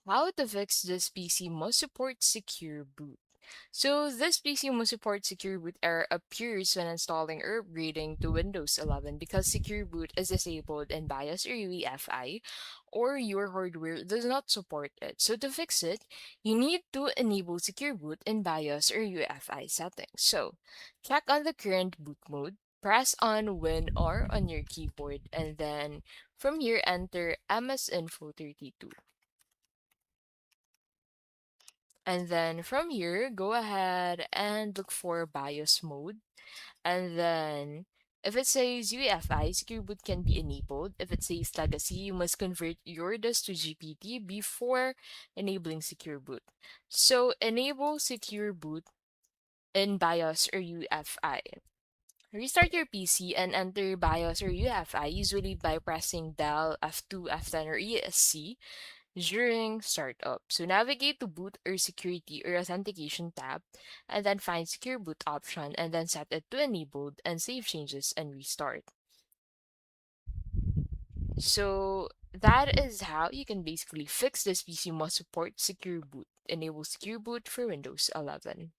How to fix this PC must support secure boot. So this PC must support secure boot error appears when installing or upgrading to Windows 11 because secure boot is disabled in BIOS or UEFI, or your hardware does not support it. So to fix it, you need to enable secure boot in BIOS or UEFI settings. So check on the current boot mode, press on Win R on your keyboard, and then from here enter msinfo32. And then from here, go ahead and look for BIOS mode. And then if it says UEFI, Secure Boot can be enabled. If it says Legacy, you must convert your DOS to GPT before enabling Secure Boot. So enable Secure Boot in BIOS or UEFI. Restart your PC and enter BIOS or UEFI, usually by pressing Del F2, F10, or ESC during startup. So navigate to boot or security or authentication tab and then find secure boot option and then set it to enabled and save changes and restart. So that is how you can basically fix this PC must support secure boot. Enable secure boot for Windows 11.